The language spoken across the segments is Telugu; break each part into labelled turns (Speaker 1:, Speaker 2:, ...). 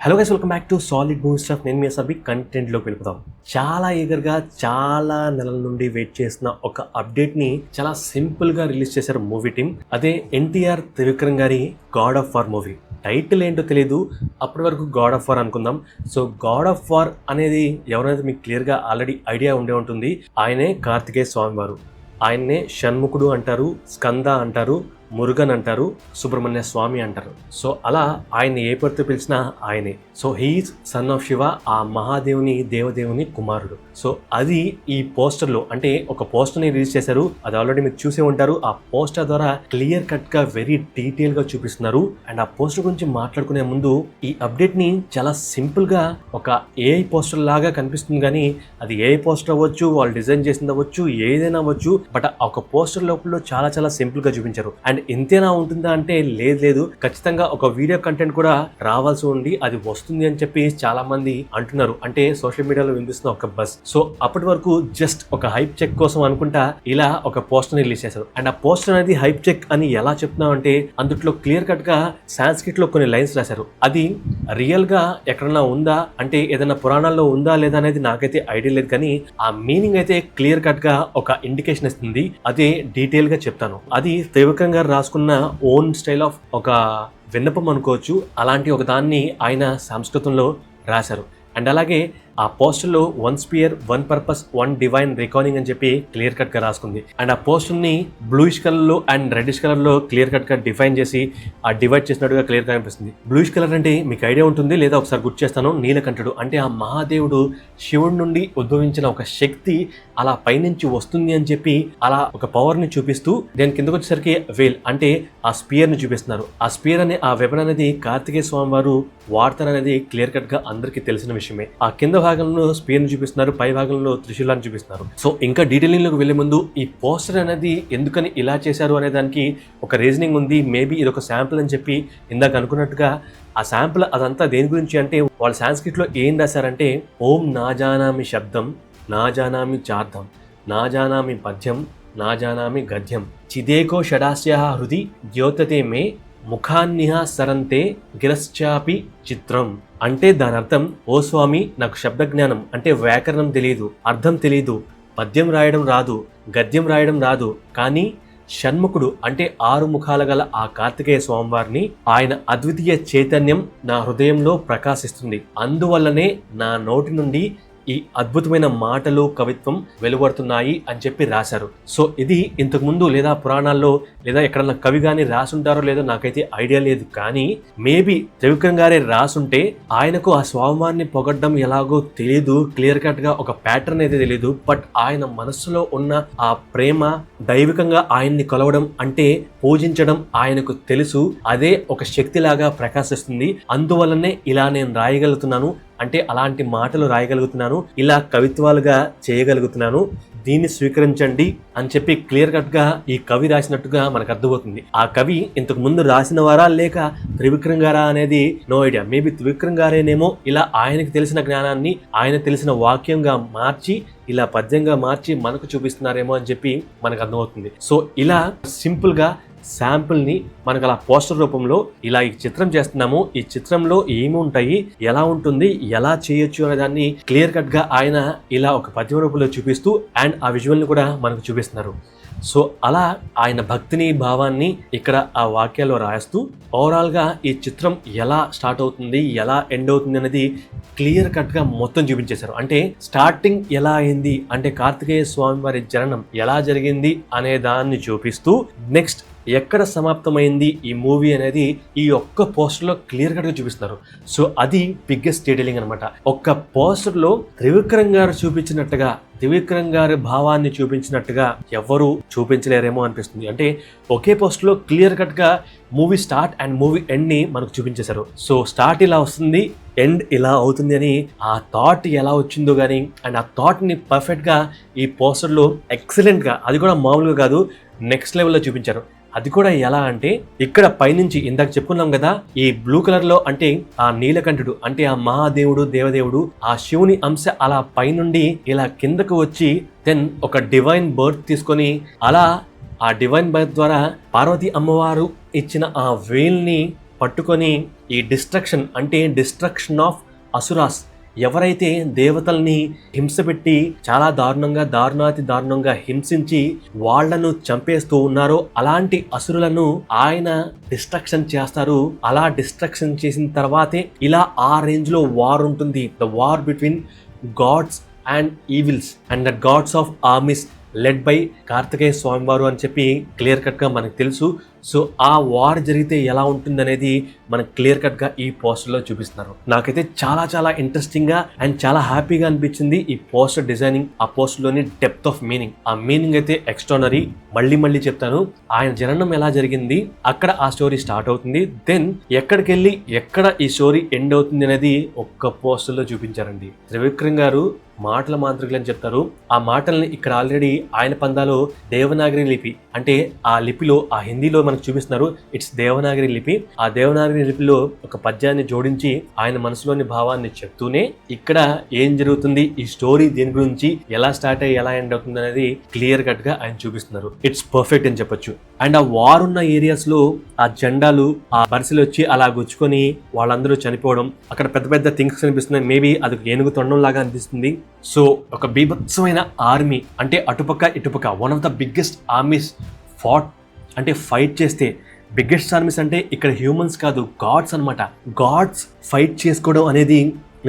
Speaker 1: Hello guys, welcome back to solid movie stuff. నేను మీ అసభి కంటెంట్లోకి వెళ్ళిపోతాం. చాలా ఈగర్గా చాలా నెలల నుండి వెయిట్ చేసిన ఒక అప్డేట్ని చాలా సింపుల్గా రిలీజ్ చేశారు మూవీ టీమ్. అదే ఎన్టీఆర్ త్రివిక్రమ్ గారి God of war movie. Title ఏంటో తెలియదు, అప్పటి వరకు గాడ్ ఆఫ్ వార్ అనుకుందాం. సో గాడ్ ఆఫ్ వార్ అనేది ఎవరైతే మీకు క్లియర్గా ఆల్రెడీ ఐడియా ఉండే ఉంటుంది. ఆయనే కార్తికేయ స్వామి వారు. ఆయన్నే షణ్ముఖుడు అంటారు, స్కంద అంటారు, మురుగన్ అంటారు, సుబ్రహ్మణ్య స్వామి అంటారు. సో అలా ఆయన ఏ పేరుతో పిలిచినా ఆయనే. So he is son of Shiva, ఆ మహాదేవుని దేవదేవుని కుమారుడు. సో అది ఈ పోస్టర్లో, అంటే ఒక పోస్టర్ని రిలీజ్ చేశారు. అది ఆల్రెడీ మీరు చూసే ఉంటారు. ఆ పోస్టర్ ద్వారా క్లియర్ కట్గా వెరీ డీటెయిల్గా చూపిస్తున్నారు. అండ్ ఆ పోస్టర్ గురించి మాట్లాడుకునే ముందు ఈ అప్డేట్ని చాలా సింపుల్గా ఒక ఏఐ పోస్టర్ లాగా కనిపిస్తుంది, కానీ అది ఏఐ పోస్టర్ అవ్వచ్చు, వాళ్ళు డిజైన్ చేసింది అవ్వచ్చు, ఏదైనా అవ్వచ్చు. బట్ ఒక పోస్టర్ లోపల చాలా చాలా సింపుల్గా చూపించారు. అండ్ ఇంతేనా ఉంటుందా అంటే లేదు, ఖచ్చితంగా ఒక వీడియో కంటెంట్ కూడా రావాల్సి ఉంది, అది వస్తుంది అని చెప్పి చాలా మంది అంటున్నారు. అంటే సోషల్ మీడియాలో వినిపిస్తున్న ఒక బస్. సో అప్పటి వరకు జస్ట్ ఒక హైప్ చెక్ కోసం అనుకుంటా ఇలా ఒక పోస్టర్ రిలీజ్ చేశారు. అండ్ ఆ పోస్టర్ అనేది హైప్ చెక్ అని ఎలా చెప్తున్నాం అంటే, అందుట్లో క్లియర్ కట్ గా సాంస్క్రిట్ లో కొన్ని లైన్స్ రాశారు. అది రియల్ గా ఎక్కడన్నా ఉందా అంటే, ఏదైనా పురాణాల్లో ఉందా లేదా అనేది నాకైతే ఐడియా లేదు, కానీ ఆ మీనింగ్ అయితే క్లియర్ కట్ గా ఒక ఇండికేషన్ ఇస్తుంది. అదే డీటెయిల్ గా చెప్తాను. అది త్రివిక్రమ్ గారు రాసుకున్న ఓన్ స్టైల్ ఆఫ్ ఒక విన్నపం అనుకోవచ్చు. అలాంటి ఒక దాన్ని ఆయన సంస్కృతంలో రాశారు. అండ్ అలాగే ఆ పోస్టర్లో one sphere, one purpose, one divine recording అని చెప్పి క్లియర్ కట్ గా రాసుకుంది. అండ్ ఆ పోస్టర్ని బ్లూయిష్ కలర్ లో అండ్ రెడ్డిష్ కలర్ లో క్లియర్ కట్ గా డిఫైన్ చేసి ఆ డివైడ్ చేసినట్టుగా క్లియర్ గా కనిపిస్తుంది. బ్లూయిష్ కలర్ అంటే మీకు ఐడియా ఉంటుంది లేదా ఒకసారి గుర్తు చేస్తాను, నీలకంఠుడు. అంటే ఆ మహాదేవుడు శివుడి నుండి ఉద్భవించిన ఒక శక్తి అలా పైనుంచి వస్తుంది అని చెప్పి అలా ఒక పవర్ ని చూపిస్తూ, దాని కిందకు వచ్చేసరికి వేల్ అంటే ఆ స్పియర్ ని చూపిస్తున్నారు. ఆ స్పియర్ అనే ఆ వెపన్ అనేది కార్తికేయ స్వామి వారు వాడతారనేది క్లియర్ కట్ గా అందరికీ తెలిసిన విషయమే. ఆ కింద భాగంలో స్పియర్ ని చూపిస్తున్నారు, పై భాగంలో త్రిశూలాన్ని చూపిస్తున్నారు. సో ఇంకా డీటెయిలింగ్ లోకి వెళ్లే ముందు ఈ పోస్టర్ అనేది ఎందుకని ఇలా చేశారు అనే దానికి ఒక రీజనింగ్ ఉంది. మేబీ ఇది ఒక శాంపుల్ అని చెప్పి ఇందాక అనుకున్నట్టుగా ఆ శాంపుల్ అదంతా దేని గురించి అంటే, వాళ్ళు సాంస్క్రిట్ లో ఏం రాశారంటే, ఓం నాజానామి శబ్దం, నాజానామి చార్థం, నాజానామి పద్యం, నాజానామి గద్యం, చిదేకో షడాస్య హృది ద్యోతతే మే ముఖాన్నిహ సరంతే గిరశ్చాపి చిత్రం. అంటే దాని అర్థం, ఓ స్వామి, నాకు శబ్ద జ్ఞానం అంటే వ్యాకరణం తెలియదు, అర్థం తెలియదు, పద్యం రాయడం రాదు, గద్యం రాయడం రాదు, కానీ షణ్ముఖుడు అంటే 6 ముఖాల గల ఆ కార్తికేయ స్వామివారిని, ఆయన అద్వితీయ చైతన్యం నా హృదయంలో ప్రకాశిస్తుంది. అందువల్లనే నా నోటి నుండి ఈ అద్భుతమైన మాటలు, కవిత్వం వెలువడుతున్నాయి అని చెప్పి రాశారు. సో ఇది ఇంతకు ముందు లేదా పురాణాల్లో లేదా ఎక్కడన్నా కవి గాని రాసుంటారో లేదో నాకైతే ఐడియా లేదు, కానీ మేబీ త్రివిక్రమ్ గారే రాసుంటే ఆయనకు ఆ స్వామివారిని పొగడ్డం ఎలాగో తెలియదు, క్లియర్ కట్ గా ఒక ప్యాటర్న్ అయితే తెలియదు. బట్ ఆయన మనస్సులో ఉన్న ఆ ప్రేమ, దైవికంగా ఆయన్ని కొలవడం అంటే పూజించడం ఆయనకు తెలుసు. అదే ఒక శక్తిలాగా ప్రకాశిస్తుంది. అందువల్లనే ఇలా నేను రాయగలుగుతున్నాను, అంటే అలాంటి మాటలు రాయగలుగుతున్నాను, ఇలా కవిత్వాలుగా చేయగలుగుతున్నాను, దీన్ని స్వీకరించండి అని చెప్పి క్లియర్ కట్ గా ఈ కవి రాసినట్టుగా మనకు అర్థమవుతుంది. ఆ కవి ఇంతకు ముందు రాసిన వారా లేక త్రివిక్రమ్ గారా అనేది నో ఐడియా. మేబీ త్రివిక్రమ్ గారేనేమో ఇలా ఆయనకు తెలిసిన జ్ఞానాన్ని ఆయన తెలిసిన వాక్యంగా మార్చి, ఇలా పద్యంగా మార్చి మనకు చూపిస్తున్నారేమో అని చెప్పి మనకు అర్థమవుతుంది. సో ఇలా సింపుల్ గా శాంపుల్ ని మనకు అలా పోస్టర్ రూపంలో ఇలా ఈ చిత్రం చేస్తున్నాము, ఈ చిత్రంలో ఏమి ఉంటాయి, ఎలా ఉంటుంది, ఎలా చేయొచ్చు అనే దాన్ని క్లియర్ కట్ గా ఆయన ఇలా ఒక పద్యం రూపంలో చూపిస్తూ అండ్ ఆ విజువల్ ని కూడా మనకు చూపిస్తున్నారు. సో అలా ఆయన భక్తిని, భావాన్ని ఇక్కడ ఆ వాక్యాల్లో రాస్తూ ఓవరాల్ గా ఈ చిత్రం ఎలా స్టార్ట్ అవుతుంది, ఎలా ఎండ్ అవుతుంది అనేది క్లియర్ కట్ గా మొత్తం చూపించేశారు. అంటే స్టార్టింగ్ ఎలా అయింది అంటే, కార్తికేయ స్వామి వారి జననం ఎలా జరిగింది అనే దాన్ని చూపిస్తూ, నెక్స్ట్ ఎక్కడ సమాప్తమైంది ఈ మూవీ అనేది ఈ ఒక్క పోస్టర్ లో క్లియర్ కట్ గా చూపిస్తున్నారు. సో అది బిగ్గెస్ట్ డీటెయిలింగ్ అనమాట. ఒక్క పోస్టర్ లో త్రివిక్రమ్ గారు చూపించినట్టుగా, త్రివిక్రమ్ గారి భావాన్ని చూపించినట్టుగా ఎవరు చూపించలేరేమో అనిపిస్తుంది. అంటే ఒకే పోస్ట్ లో క్లియర్ కట్ గా movie start and movie end ని మనకు చూపించేశారు. సో స్టార్ట్ ఇలా వస్తుంది, ఎండ్ ఇలా అవుతుంది అని ఆ థాట్ ఎలా వచ్చిందో కానీ, అండ్ ఆ థాట్ ని పర్ఫెక్ట్ గా ఈ పోస్టర్ లో ఎక్సలెంట్ గా, అది కూడా మామూలుగా కాదు, నెక్స్ట్ లెవెల్లో చూపించారు. అది కూడా ఎలా అంటే, ఇక్కడ పైనుంచి ఇందాక చెప్పుకున్నాం కదా, ఈ బ్లూ కలర్ లో అంటే ఆ నీలకంఠుడు అంటే ఆ మహాదేవుడు, దేవదేవుడు, ఆ శివుని అంశ అలా పైనుండి ఇలా కిందకు వచ్చి దెన్ ఒక డివైన్ బర్త్ తీసుకొని అలా ఆ డివైన్ బర్త్ ద్వారా పార్వతీ అమ్మవారు ఇచ్చిన ఆ వేల్ ని పట్టుకొని ఈ డిస్ట్రక్షన్ ఆఫ్ అసురాస్, ఎవరైతే దేవతల్ని హింసపెట్టి చాలా దారుణంగా హింసించి వాళ్లను చంపేస్తూ ఉన్నారో అలాంటి అసురులను ఆయన డిస్ట్రక్షన్ చేస్తారు. అలా డిస్ట్రక్షన్ చేసిన తర్వాతే ఇలా ఆ రేంజ్ లో వార్ ఉంటుంది. The war between gods and evils and the gods of armies led by Kartikeya Swami వారు అని చెప్పి క్లియర్ కట్ గా మనకు తెలుసు. సో ఆ వార్ జరిగితే ఎలా ఉంటుంది అనేది మనకు క్లియర్ కట్ గా ఈ పోస్టర్ లో చూపిస్తున్నారు. నాకైతే చాలా ఇంట్రెస్టింగ్ గా అండ్ చాలా హ్యాపీగా అనిపించింది ఈ పోస్టర్ డిజైనింగ్, ఆ పోస్టర్ లోని డెప్త్ ఆఫ్ మీనింగ్. ఆ మీనింగ్ అయితే ఎక్స్ట్రానరీ. మళ్ళీ చెప్తాను, ఆయన జననం ఎలా జరిగింది, అక్కడ ఆ స్టోరీ స్టార్ట్ అవుతుంది, దెన్ ఎక్కడికి వెళ్ళి ఎక్కడ ఈ స్టోరీ ఎండ్ అవుతుంది అనేది ఒక్క పోస్టర్ లో చూపించారండి. త్రివిక్రమ్ గారు మాటల మాంత్రికులు అని చెప్తారు. ఆ మాటల్ని ఇక్కడ ఆల్రెడీ ఆయన పందాలో దేవనాగరి లిపి, అంటే ఆ లిపిలో, ఆ హిందీలో మనకు చూపిస్తున్నారు. ఇట్స్ దేవనాగరి లిపి. ఆ దేవనాగరి లిపిలో ఒక పద్యాన్ని జోడించి ఆయన మనసులోని భావాన్ని చెప్తూనే ఇక్కడ ఏం జరుగుతుంది, ఈ స్టోరీ దేని గురించి, ఎలా స్టార్ట్ అయ్యి ఎలా ఎండ్ అవుతుంది అనేది క్లియర్ కట్ గా ఆయన చూపిస్తున్నారు. ఇట్స్ పర్ఫెక్ట్ అని చెప్పొచ్చు. అండ్ ఆ వార్ ఉన్న ఏరియాస్ లో ఆ జెండాలు ఆ బరిసెలు వచ్చి అలా గుచ్చుకొని వాళ్ళందరూ చనిపోవడం, అక్కడ పెద్ద థింగ్స్ కనిపిస్తున్నాయి. మేబీ అది ఏనుగు తొండం లాగా అనిపిస్తుంది. సో ఒక బీభత్సమైన ఆర్మీ, అంటే అటుపక్క ఇటుపక్క one of the biggest armies fight చేస్తే, బిగ్గెస్ట్ ఆర్మీస్ అంటే ఇక్కడ హ్యూమన్స్ కాదు, గాడ్స్ అన్నమాట. గాడ్స్ ఫైట్ చేసుకోవడం అనేది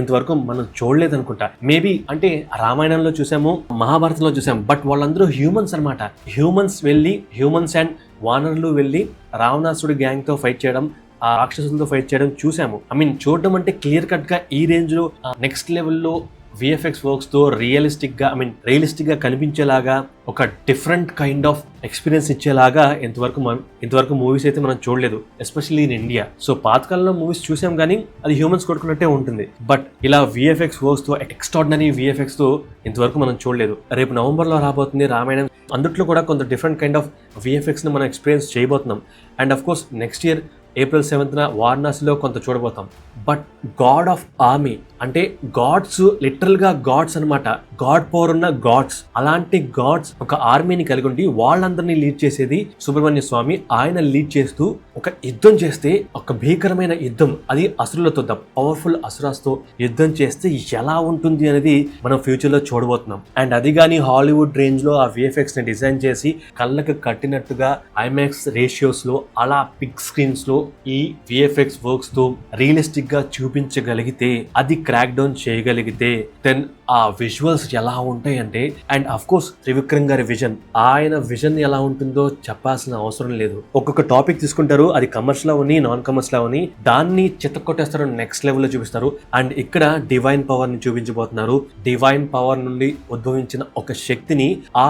Speaker 1: ఇంతవరకు మనం చూడలేదు అనుకుంటా. మేబీ అంటే రామాయణంలో చూసాము, మహాభారతంలో చూసాము, బట్ వాళ్ళందరూ హ్యూమన్స్ అన్నమాట. హ్యూమన్స్ అండ్ వానరులు వెళ్ళి రావణాసుడి గ్యాంగ్ తో ఫైట్ చేయడం, ఆ రాక్షసులతో ఫైట్ చేయడం చూసాము. చూడడం అంటే క్లియర్ కట్ గా ఈ రేంజ్ లో నెక్స్ట్ లెవెల్లో విఎఫ్ఎక్స్ వర్క్స్ తో రియలిస్టిక్ గా కనిపించేలాగా ఒక డిఫరెంట్ కైండ్ ఆఫ్ ఎక్స్పీరియన్స్ ఇచ్చేలాగా ఇంతవరకు మూవీస్ అయితే మనం చూడలేదు, ఎస్పెషల్లీ ఇన్ ఇండియా. సో పాతకాలంలో మూవీస్ చూసాం కానీ అది హ్యూమన్స్ కొట్టుకున్నట్టే ఉంటుంది, బట్ ఇలా విఎఫ్ఎక్స్ వర్క్స్ తో, ఎక్స్ట్రాడినరీ విఎఫ్ఎక్స్ తో ఇంతవరకు మనం చూడలేదు. రేపు నవంబర్ లో రాబోతుంది రామాయణం, అందుట్లో కూడా కొంత డిఫరెంట్ కైండ్ ఆఫ్ విఎఫ్ఎక్స్ ని మనం ఎక్స్పీరియన్స్ చేయబోతున్నాం. And of course next year April 7th వారణాసిలో కొంత చూడబోతాం. బట్ గాడ్ ఆఫ్ ఆర్మీ అంటే గాడ్స్, లిటరల్ గా గాడ్స్ అనమాట, గాడ్ పవర్ ఉన్న గాడ్స్. అలాంటి గాడ్స్ ఒక ఆర్మీని కలిగి ఉండి వాళ్ళందరినీ లీడ్ చేసేది సుబ్రహ్మణ్య స్వామి. ఆయన లీడ్ చేస్తూ ఒక యుద్ధం చేస్తే, ఒక భీకరమైన యుద్ధం, అది అసురులతో, పవర్ఫుల్ అసురాస్తో యుద్ధం చేస్తే ఎలా ఉంటుంది అనేది మనం ఫ్యూచర్ లో చూడబోతున్నాం. అండ్ అది కానీ హాలీవుడ్ రేంజ్ లో ఆ విఎఫ్ఎక్స్ ని డిజైన్ చేసి కళ్ళకు కట్టినట్టుగా ఐమాక్స్ రేషియోస్ లో, అలా బిగ్ స్క్రీన్స్ లో ఈ విఎఫ్ఎక్స్ వర్క్స్ తో రియలిస్టిక్ గా చూపించగలిగితే, అది క్రాక్ డౌన్ చేయగలిగితే, దెన్ ఆ విజువల్స్ ఎలా ఉంటాయంటే, అండ్ అఫ్ కోర్స్ త్రివిక్రమ్ గారి విజన్, ఆయన విజన్ ఎలా ఉంటుందో చెప్పాల్సిన అవసరం లేదు. ఒక్కొక్క టాపిక్ తీసుకుంటారు, అది కమర్షియల్ అవని నాన్ కమర్షియల్ అవని, దాన్ని చిత్తకొట్టేస్తారు, నెక్స్ట్ లెవెల్ లో చూపిస్తారు. అండ్ ఇక్కడ డివైన్ పవర్ ని చూపించబోతున్నారు. డివైన్ పవర్ నుండి ఉద్భవించిన ఒక శక్తిని, ఆ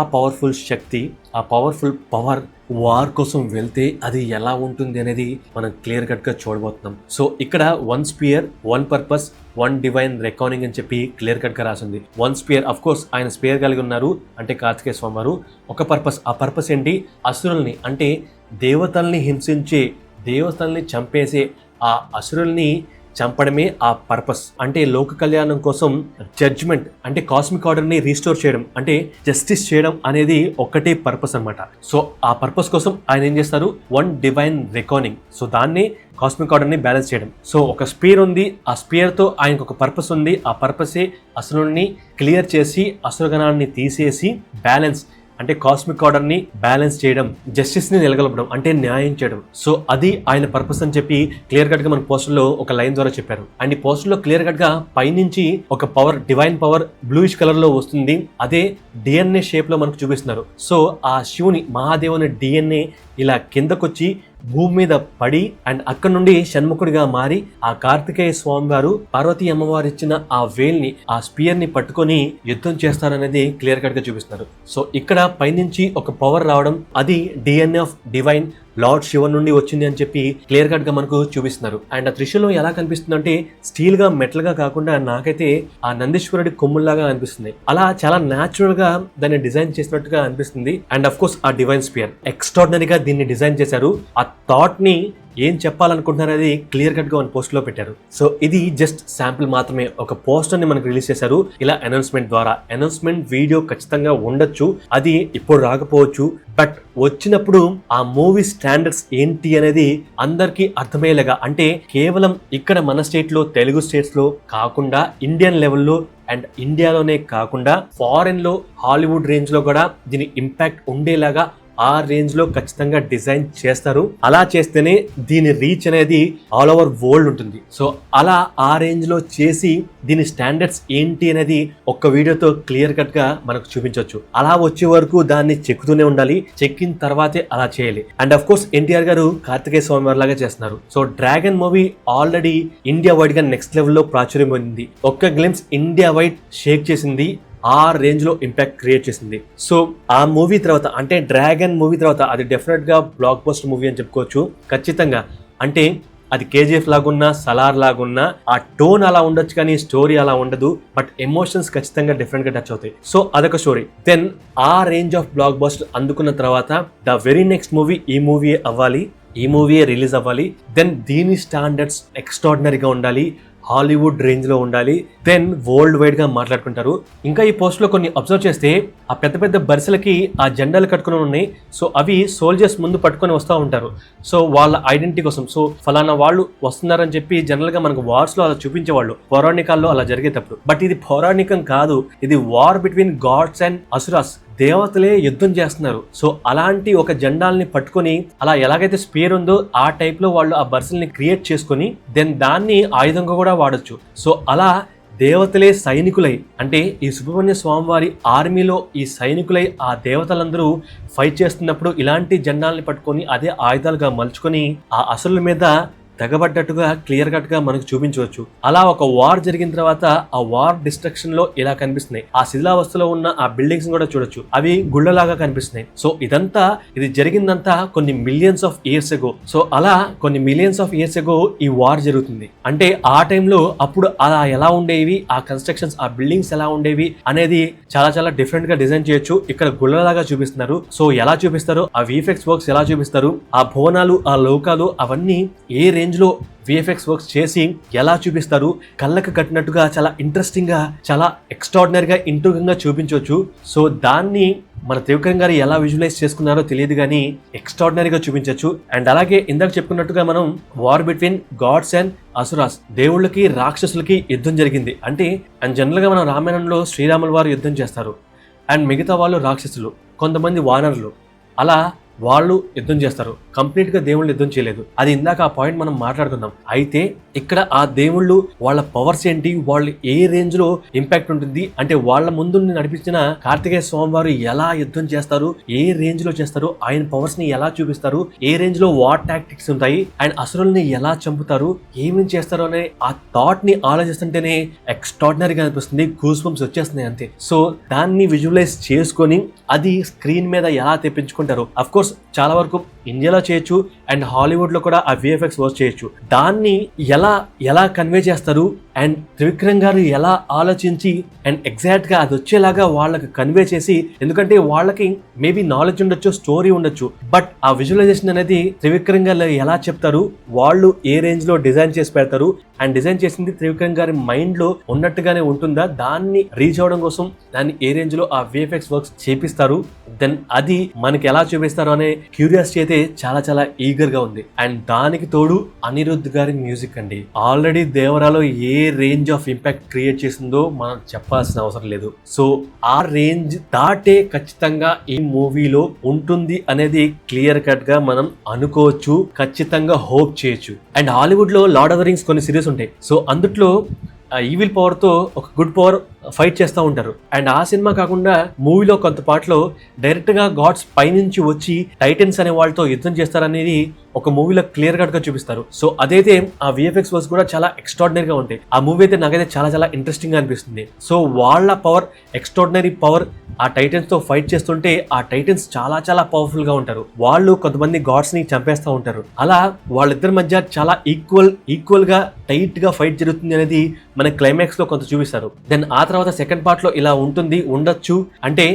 Speaker 1: పవర్ఫుల్ పవర్ వార్ కోసం వెళ్తే అది ఎలా ఉంటుంది అనేది మనం క్లియర్ కట్ గా చూడబోతున్నాం. సో ఇక్కడ 1 స్పియర్ 1 పర్పస్ 1 డివైన్ రెకానింగ్ అని చెప్పి క్లియర్ కట్ గా రాసింది. 1 స్పియర్, అఫ్ కోర్స్ ఆయన స్పియర్ కలిగి ఉన్నారు, అంటే కార్తికేయ స్వామి వారు. ఒక పర్పస్, ఆ పర్పస్ ఏంటి, అసురుల్ని, అంటే దేవతల్ని హింసించే, దేవతల్ని చంపేసే ఆ అసురుల్ని చంపడమే ఆ పర్పస్. అంటే లోక కళ్యాణం కోసం జడ్జ్మెంట్, అంటే కాస్మిక్ ఆర్డర్ ని రీస్టోర్ చేయడం, అంటే జస్టిస్ చేయడం అనేది ఒక్కటే పర్పస్ అన్నమాట. సో ఆ పర్పస్ కోసం ఆయన ఏం చేస్తారు, 1 డివైన్ రెకానింగ్. సో దాన్ని కాస్మిక్ ఆర్డర్ ని బ్యాలెన్స్ చేయడం. సో ఒక స్పియర్ ఉంది, ఆ స్పియర్ తో ఆయనకు ఒక పర్పస్ ఉంది, ఆ పర్పసే అసురుల్ని క్లియర్ చేసి, అసురగణాన్ని తీసేసి బ్యాలెన్స్, అంటే కాస్మిక్ ఆర్డర్ ని బ్యాలెన్స్ చేయడం, జస్టిస్ ని నెలకొల్పడం, అంటే న్యాయం చేయడం. సో అది ఆయన పర్పస్ అని చెప్పి క్లియర్ కట్ గా మన పోస్టర్ లో ఒక లైన్ ద్వారా చెప్పారు. అండ్ ఈ పోస్టర్ లో క్లియర్ కట్ గా పైనుంచి ఒక power, divine power bluish colour లో వస్తుంది, అదే డిఎన్ఏ షేప్ లో మనకు చూపిస్తున్నారు. సో ఆ శివుని, మహాదేవుని డిఎన్ఏ ఇలా కిందకొచ్చి భూమి మీద పడి, అండ్ అక్కడ నుండి షణ్ముఖుడిగా మారి, ఆ కార్తికేయ స్వామి వారు పార్వతీ అమ్మవారు ఇచ్చిన ఆ వేల్ని, ఆ స్పియర్ ని పట్టుకొని యుద్ధం చేస్తారనేది క్లియర్ కట్ గా చూపిస్తున్నారు. సో ఇక్కడ పైనుంచి ఒక పవర్ రావడం, అది DNA of divine lord Shiva నుండి వచ్చింది అని చెప్పి క్లియర్ కట్ గా మనకు చూపిస్తున్నారు. అండ్ ఆ త్రిశూలం ఎలా కనిపిస్తుంది అంటే స్టీల్ గా, మెటల్ గా కాకుండా నాకైతే ఆ నందీశ్వరుడి కొమ్ముల్లాగా అనిపిస్తుంది. అలా చాలా న్యాచురల్ గా దాన్ని డిజైన్ చేసినట్టుగా అనిపిస్తుంది. అండ్ అఫ్ కోర్స్ ఆ డివైన్ స్పియర్ ఎక్స్ట్రాడినరీగా దీన్ని డిజైన్ చేశారు. ఆ థాట్ ని ఏం చెప్పాలనుకుంటున్నారు అనేది క్లియర్ కట్ గా మన పోస్ట్ లో పెట్టారు. సో ఇది జస్ట్ శాంపుల్ మాత్రమే. ఒక పోస్టర్ ని మనకు రిలీజ్ చేశారు ఇలా అనౌన్స్మెంట్ ద్వారా. అనౌన్స్మెంట్ వీడియో ఖచ్చితంగా ఉండొచ్చు, అది ఇప్పుడు రాకపోవచ్చు, బట్ వచ్చినప్పుడు ఆ మూవీ స్టాండర్డ్స్ ఏంటి అనేది అందరికీ అర్థమయ్యేలాగా, అంటే కేవలం ఇక్కడ మన స్టేట్ లో తెలుగు స్టేట్స్ లో కాకుండా ఇండియన్ లెవెల్లో అండ్ ఇండియాలోనే కాకుండా ఫారెన్ లో హాలీవుడ్ రేంజ్ లో కూడా దీని ఇంపాక్ట్ ఉండేలాగా ఆ రేంజ్ లో ఖచ్చితంగా డిజైన్ చేస్తారు. అలా చేస్తేనే దీని రీచ్ అనేది ఆల్ ఓవర్ వరల్డ్ ఉంటుంది. సో అలా ఆ రేంజ్ లో చేసి దీని స్టాండర్డ్స్ ఏంటి అనేది ఒక్క వీడియోతో క్లియర్ కట్ గా మనకు చూపించవచ్చు. అలా వచ్చే వరకు దాన్ని చెక్కుతూనే ఉండాలి, చెక్కిన తర్వాతే అలా చేయాలి. అండ్ అఫ్ కోర్స్ ఎన్టీఆర్ గారు కార్తికేయ స్వామి లాగా చేస్తున్నారు. So dragon movie already India wide గా నెక్స్ట్ లెవెల్లో ప్రాచుర్యం పొందింది. ఒక్క గ్లిమ్స్ ఇండియా వైడ్ షేక్ చేసింది, ఆ రేంజ్ లో ఇంపాక్ట్ క్రియేట్ చేసింది. సో ఆ మూవీ తర్వాత అంటే డ్రాగన్ మూవీ తర్వాత అది డెఫినెట్ గా బ్లాక్ బస్టర్ మూవీ అని చెప్పుకోవచ్చు ఖచ్చితంగా. అంటే అది కేజీఎఫ్ లాగున్నా సలార్ లాగున్నా ఆ టోన్ అలా ఉండొచ్చు కానీ స్టోరీ అలా ఉండదు, బట్ ఎమోషన్స్ ఖచ్చితంగా డిఫరెంట్ గా టచ్ అవుతాయి. సో అదొక స్టోరీ. దెన్ ఆ రేంజ్ ఆఫ్ బ్లాక్ బస్టర్ అందుకున్న తర్వాత ద వెరీ నెక్స్ట్ మూవీ ఈ మూవీ అవ్వాలి, ఈ మూవీయే రిలీజ్ అవ్వాలి. దెన్ దీని స్టాండర్డ్స్ ఎక్స్ట్రాడినరీగా ఉండాలి, హాలీవుడ్ రేంజ్ లో ఉండాలి, దెన్ వరల్డ్ వైడ్ గా మాట్లాడుకుంటారు. ఇంకా ఈ పోస్ట్ లో కొన్ని అబ్జర్వ్ చేస్తే ఆ పెద్ద పెద్ద బరిసెలకి ఆ జెండాలు కట్టుకుని ఉన్నాయి. సో అవి సోల్జర్స్ ముందు పట్టుకొని వస్తూ ఉంటారు, సో వాళ్ళ ఐడెంటిటీ కోసం. సో ఫలానా వాళ్ళు వస్తున్నారని చెప్పి జనరల్ గా మనకు వార్స్ లో అలా చూపించేవాళ్ళు పౌరాణికాల్లో అలా జరిగేటప్పుడు. బట్ ఇది పౌరాణికం కాదు, ఇది war between gods and asuras. దేవతలే యుద్ధం చేస్తున్నారు. సో అలాంటి ఒక జెండాల్ని పట్టుకొని అలా ఎలాగైతే స్పేర్ ఉందో ఆ టైప్ లో వాళ్ళు ఆ బర్సల్ని క్రియేట్ చేసుకొని దెన్ దాన్ని ఆయుధంగా కూడా వాడచ్చు. సో అలా దేవతలే సైనికులై, అంటే ఈ సుబ్రహ్మణ్య స్వామి వారి ఆర్మీలో ఈ సైనికులై ఆ దేవతలందరూ ఫైట్ చేస్తున్నప్పుడు ఇలాంటి జెండాల్ని పట్టుకొని అదే ఆయుధాలుగా మలుచుకొని ఆ అసురుల మీద తెగబడ్డట్టుగా క్లియర్ కట్ గా మనకు చూపించవచ్చు. అలా ఒక వార్ జరిగిన తర్వాత ఆ వార్ డిస్ట్రక్షన్ లో ఇలా కనిపిస్తున్నాయి. ఆ శిథిలావస్థలో ఉన్న ఆ బిల్డింగ్స్ కూడా చూడొచ్చు, అవి గుళ్ళలాగా కనిపిస్తున్నాయి. సో ఇదంతా ఇది జరిగిందంతా కొన్ని millions of years ago. So అలా కొన్ని మిలియన్స్ ఆఫ్ ఇయర్స్ ఎగో ఈ వార్ జరుగుతుంది. అంటే ఆ టైంలో అప్పుడు అలా ఎలా ఉండేవి, ఆ కన్స్ట్రక్షన్స్ ఆ బిల్డింగ్స్ ఎలా ఉండేవి అనేది చాలా చాలా డిఫరెంట్ గా డిజైన్ చేయొచ్చు. ఇక్కడ గుళ్ళలాగా చూపిస్తున్నారు. సో ఎలా చూపిస్తారు, ఆ విఎఫ్ఎక్స్ వర్క్స్ ఎలా చూపిస్తారు, ఆ భవనాలు ఆ లోకాలు అవన్నీ ఏ రేంజ్ లో విఎఫ్ఎక్స్ వర్క్స్ చేసి ఎలా చూపిస్తారు, కళ్ళకు కట్టినట్టుగా చాలా ఇంట్రెస్టింగ్ గా చాలా ఎక్స్ట్రాడినరీగా ఇంట్రెస్టింగ్ గా చూపించవచ్చు. సో దాన్ని మన త్రివిక్రమ్ గారు ఎలా విజువలైజ్ చేసుకున్నారో తెలియదు కానీ ఎక్స్ట్రాడినరీగా చూపించవచ్చు. అండ్ అలాగే ఇందాక చెప్పుకున్నట్టుగా మనం war between gods and asuras, దేవుళ్ళకి రాక్షసులకి యుద్ధం జరిగింది. అంటే అండ్ జనరల్ గా మనం రామాయణంలో శ్రీరాముల వారు యుద్ధం చేస్తారు అండ్ మిగతా వాళ్ళు రాక్షసులు, కొంతమంది వానరులు, అలా వాళ్ళు యుద్ధం చేస్తారు. కంప్లీట్ గా దేవుళ్ళు యుద్ధం చేయలేదు. అది ఇందాక ఆ పాయింట్ మనం మాట్లాడుకుందాం. అయితే ఇక్కడ ఆ దేవుళ్ళు వాళ్ళ పవర్స్ ఏంటి, వాళ్ళు ఏ రేంజ్ లో ఇంపాక్ట్ ఉంటుంది, అంటే వాళ్ళ ముందు నడిపించిన కార్తికేయ స్వామి వారు ఎలా యుద్ధం చేస్తారు, ఏ రేంజ్ లో చేస్తారు, ఆయన పవర్స్ ని ఎలా చూపిస్తారు, ఏ రేంజ్ లో వార్ టాక్టిక్స్ ఉంటాయి, అండ్ అసురుల్ని ఎలా చంపుతారు, ఏమేం చేస్తారు అనే ఆ థాట్ ని ఆలోచిస్తుంటేనే ఎక్స్ట్రాడినరీగా అనిపిస్తుంది, గూస్ బంప్స్ వచ్చేస్తున్నాయి అంతే. సో దాన్ని విజువలైజ్ చేసుకొని అది స్క్రీన్ మీద ఎలా తెప్పించుకుంటారు. అఫ్ కోర్స్ చాలా వరకు ఇండియాలో చేయొచ్చు అండ్ హాలీవుడ్ లో కూడా ఆ విఎఫ్ఎక్స్ వర్క్ చేయొచ్చు. దాన్ని ఎలా కన్వే చేస్తారు అండ్ త్రివిక్రమ్ గారు ఎలా ఆలోచించి అండ్ ఎగ్జాక్ట్ గా అది వచ్చేలాగా వాళ్ళకి కన్వే చేసి, ఎందుకంటే వాళ్ళకి మేబీ నాలెడ్జ్ ఉండొచ్చు, స్టోరీ ఉండొచ్చు, బట్ ఆ విజువలైజేషన్ అనేది త్రివిక్రమ్ గారు ఎలా చెప్తారు, వాళ్ళు ఏ రేంజ్ లో డిజైన్ చేసి పెడతారు అండ్ డిజైన్ చేసింది త్రివిక్రమ్ గారి మైండ్ లో ఉన్నట్టుగానే ఉంటుందా, దాన్ని రీచ్ అవడం కోసం దాన్ని ఏ రేంజ్ లో ఆ విఎఫ్ఎక్స్ వర్క్స్ చేపిస్తారు, దెన్ అది మనకి ఎలా చూపిస్తారు అనే క్యూరియాసిటీ అయితే చాలా చాలా ఈగర్ గా ఉంది. అండ్ దానికి తోడు అనిరుద్ధ్ గారి మ్యూజిక్ అండి. ఆల్రెడీ దేవరాలో ఏ రేంజ్ ఆఫ్ ఇంపాక్ట్ క్రియేట్ చేసిందో మనం చెప్పాల్సిన అవసరం లేదు. సో ఆ రేంజ్ దాటే ఖచ్చితంగా ఈ మూవీలో ఉంటుంది అనేది క్లియర్ కట్ గా మనం అనుకోవచ్చు, ఖచ్చితంగా హోప్ చేయొచ్చు. అండ్ హాలీవుడ్ లో లార్డ్ ఆఫ్ ద రింగ్స్ కొన్ని సిరీస్ ఉంటాయి. సో అందుట్లో ఈవిల్ పవర్ తో ఒక గుడ్ పవర్ ఫైట్ చేస్తూ ఉంటారు. అండ్ ఆ సినిమా కాకుండా మూవీలో కొంత పాటలో డైరెక్ట్ గా గాడ్స్ పైనుంచి వచ్చి టైటన్స్ అనే వాళ్ళతో యుద్ధం చేస్తారనేది ఒక మూవీలో క్లియర్ కట్ గా చూపిస్తారు. సో అదైతే ఆ విఎఫ్ఎక్స్ వర్క్స్ కూడా చాలా ఎక్స్ట్రాడినరీగా ఉంటాయి. ఆ మూవీ అయితే నాకైతే చాలా చాలా ఇంట్రెస్టింగ్ గా అనిపిస్తుంది. సో వాళ్ళ పవర్, ఎక్స్ట్రాడినరీ పవర్, ఆ టైటన్స్ తో ఫైట్ చేస్తుంటే ఆ టైటన్స్ చాలా చాలా పవర్ఫుల్ గా ఉంటారు. వాళ్ళు కొంతమంది గాడ్స్ ని చంపేస్తూ ఉంటారు. అలా వాళ్ళిద్దరి మధ్య చాలా ఈక్వల్ గా టైట్ గా ఫైట్ జరుగుతుంది అనేది మన క్లైమాక్స్ లో కొంత చూపిస్తారు. దెన్ ఆ తర్వాత సెకండ్ పార్ట్ లో ఇలా ఉండొచ్చు. అంటే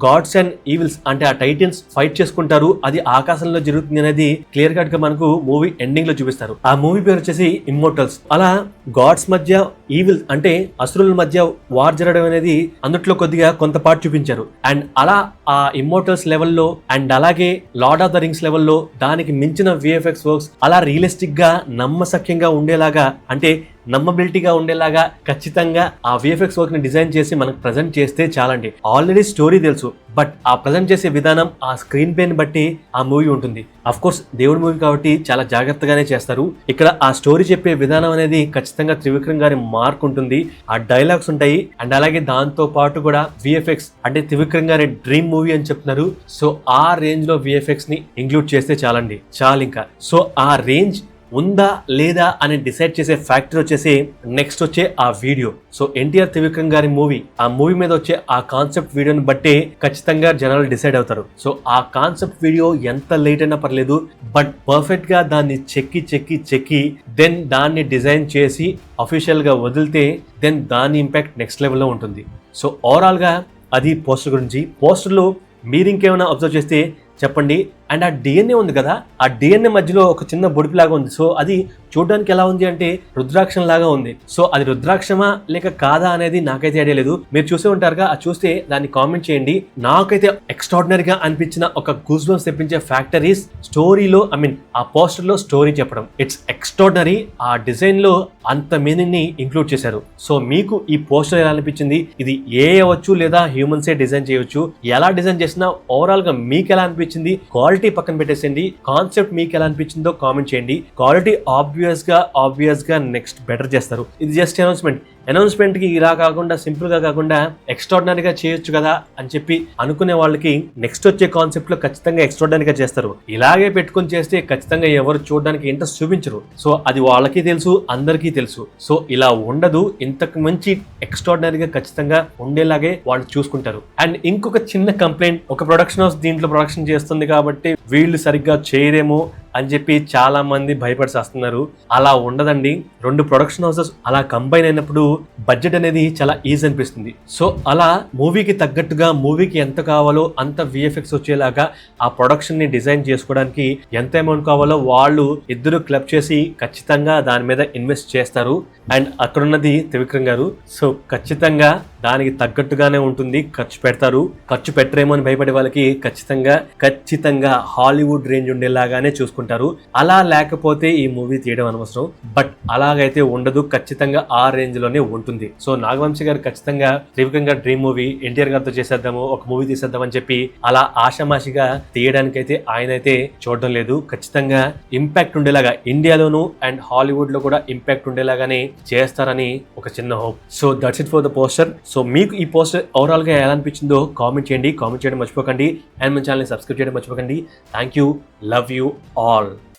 Speaker 1: గాడ్స్ అండ్ ఈవిల్స్ అంటే ఆ టైటన్స్ ఫైట్ చేసుకుంటారు, అది ఆకాశంలో జరుగుతుంది అనేది క్లియర్ కట్ గా మనకు మూవీ ఎండింగ్ లో చూపిస్తారు. ఆ మూవీ పేరు వచ్చేసి ఇమ్మోర్టల్స్. అలా గాడ్స్ మధ్య ఈవిల్ అంటే అసురుల మధ్య వార్ జరగడం అనేది అందుట్లో కొద్దిగా కొంత పార్ట్ చూపించారు. అండ్ అలా ఆ ఇమ్మోర్టల్స్ లెవెల్లో అండ్ అలాగే లార్డ్ ఆఫ్ ద రింగ్స్ లెవెల్లో దానికి మించిన విఎఫ్ఎక్స్ వర్క్స్ అలా రియలిస్టిక్ గా నమ్మశక్యంగా ఉండేలాగా అంటే నమ్మబిలిటీగా ఉండేలాగా ఖచ్చితంగా ఆ విఎఫ్ఎక్స్ వర్క్ ని డిజైన్ చేసి మనకు ప్రజెంట్ చేస్తే చాలండి. ఆల్రెడీ స్టోరీ తెలుసు, బట్ ఆ ప్రజెంట్ చేసే విధానం ఆ స్క్రీన్ ప్లే ని బట్టి ఆ మూవీ ఉంటుంది. అఫ్ కోర్స్ దేవుడి మూవీ కాబట్టి చాలా జాగ్రత్తగానే చేస్తారు. ఇక్కడ ఆ స్టోరీ చెప్పే విధానం అనేది ఖచ్చితంగా త్రివిక్రమ్ గారి మార్క్ ఉంటుంది, ఆ డైలాగ్స్ ఉంటాయి. అండ్ అలాగే దాంతో పాటు కూడా విఎఫ్ఎక్స్ అంటే త్రివిక్రమ్ గారి డ్రీమ్ మూవీ అని చెప్తున్నారు. సో ఆ రేంజ్ లో విఎఫ్ఎక్స్ ని ఇంక్లూడ్ చేస్తే చాలండి, చాలు ఇంకా. సో ఆ రేంజ్ ఉందా లేదా అని డిసైడ్ చేసే ఫ్యాక్టర్ వచ్చేసి నెక్స్ట్ వచ్చే ఆ వీడియో. సో ఎన్టీఆర్ త్రివిక్రమ్ గారి మూవీ, ఆ మూవీ మీద వచ్చే ఆ కాన్సెప్ట్ వీడియోని బట్టి ఖచ్చితంగా జనాలు డిసైడ్ అవుతారు. సో ఆ కాన్సెప్ట్ వీడియో ఎంత లేట్ అయినా పర్లేదు, బట్ పర్ఫెక్ట్ గా దాన్ని చెక్కి దెన్ దాన్ని డిజైన్ చేసి అఫీషియల్ గా వదిలితే దెన్ దాని ఇంపాక్ట్ నెక్స్ట్ లెవెల్లో ఉంటుంది. సో ఓవరాల్ గా అది పోస్టర్ గురించి. పోస్టర్ లో మీరు ఇంకేమైనా అబ్జర్వ్ చేస్తే చెప్పండి. అండ్ ఆ డిఎన్ఏ ఉంది కదా, ఆ డిఎన్ఏ మధ్యలో ఒక చిన్న బొడిపి లాగా ఉంది. సో అది చూడడానికి ఎలా ఉంది అంటే రుద్రాక్షం లాగా ఉంది. సో అది రుద్రాక్షమా లేక కాదా అనేది నాకైతే ఐడియా లేదు. మీరు చూసే ఉంటారుగా, అది చూస్తే దాన్ని కామెంట్ చేయండి. నాకైతే ఎక్స్ట్రాడినరీగా అనిపించిన ఒక గూస్ బంప్స్ తెప్పించే ఫ్యాక్టర్ ఈస్ స్టోరీలో ఆ పోస్టర్ లో స్టోరీ చెప్పడం. It's extraordinary. ఆ డిజైన్ లో అంత మీనింగ్ ని ఇంక్లూడ్ చేశారు. సో మీకు ఈ పోస్టర్ ఎలా అనిపించింది? ఇది ఏ అవ్వచ్చు లేదా హ్యూమన్సే డిజైన్ చేయొచ్చు. ఎలా డిజైన్ చేసినా ఓవరాల్ గా మీకు ఎలా అనిపించింది? క్వాలిటీ పక్కన పెట్టేసేయండి, కాన్సెప్ట్ మీకు ఎలా అనిపించిందో కామెంట్ చేయండి. క్వాలిటీ ఆబ్వియస్ గా నెక్స్ట్ బెటర్ చేస్తారు. ఇది జస్ట్ అనౌన్స్మెంట్ కి ఇలా కాకుండా సింపుల్ గా కాకుండా ఎక్స్ట్రాడినరీగా చేయొచ్చు కదా అని చెప్పి అనుకునే వాళ్ళకి నెక్స్ట్ వచ్చే కాన్సెప్ట్ లో ఖచ్చితంగా ఎక్స్ట్రాడినరీగా చేస్తారు. ఇలాగే పెట్టుకొని చేస్తే ఖచ్చితంగా ఎవరు చూడడానికి ఇంట్రెస్ట్ చూపించరు. సో అది వాళ్ళకి తెలుసు, అందరికీ తెలుసు. సో ఇలా ఉండదు, ఇంతకు మంచి ఎక్స్ట్రాడినరీగా ఖచ్చితంగా ఉండేలాగే వాళ్ళు చూసుకుంటారు. అండ్ ఇంకొక చిన్న కంప్లైంట్, ఒక ప్రొడక్షన్ హౌస్ దీంట్లో ప్రొడక్షన్ చేస్తుంది కాబట్టి వీళ్ళు సరిగ్గా చేయరేమో అని చెప్పి చాలా మంది భయపడి వస్తున్నారు. అలా ఉండదండి. రెండు ప్రొడక్షన్ హౌసెస్ అలా కంబైన్ అయినప్పుడు బడ్జెట్ అనేది చాలా ఈజీ అనిపిస్తుంది. సో అలా మూవీకి తగ్గట్టుగా మూవీకి ఎంత కావాలో అంత విఎఫ్ఎక్స్ వచ్చేలాగా ఆ ప్రొడక్షన్ ని డిజైన్ చేసుకోవడానికి ఎంత అమౌంట్ కావాలో వాళ్ళు ఇద్దరు క్లబ్ చేసి ఖచ్చితంగా దాని మీద ఇన్వెస్ట్ చేస్తారు. అండ్ అక్కడున్నది త్రివిక్రమ్ గారు. సో ఖచ్చితంగా దానికి తగ్గట్టుగానే ఉంటుంది, ఖర్చు పెడతారు. ఖర్చు పెట్టరేమో అని భయపడే వాళ్ళకి ఖచ్చితంగా హాలీవుడ్ రేంజ్ ఉండేలాగానే చూసుకుంటారు. అలా లేకపోతే ఈ మూవీ తీయడం అనవసరం. బట్ అలాగైతే ఉండదు, ఖచ్చితంగా ఆ రేంజ్ లోనే ఉంటుంది. సో నాగవంశీ గారు ఖచ్చితంగా త్రివిక్రమ్ గారు డ్రీమ్ మూవీ ఎన్టీఆర్ గారితో చేసేద్దాము, ఒక మూవీ తీసేద్దామని చెప్పి అలా ఆషామాషిగా తీయడానికైతే ఆయన అయితే చూడడం లేదు. ఖచ్చితంగా ఇంపాక్ట్ ఉండేలాగా ఇండియాలోను అండ్ హాలీవుడ్ లో కూడా ఇంపాక్ట్ ఉండేలాగానే చేస్తారని ఒక చిన్న hope. So that's it for the poster. So మీకు ఈ పోస్టర్ ఓవరాల్ గా ఎలా అనిపించిందో కామెంట్ చేయండి. కామెంట్ చేయడం మర్చిపోకండి అండ్ మన ఛానల్ ని సబ్స్క్రైబ్ చేయడం మర్చిపోకండి. Thank you, love you all.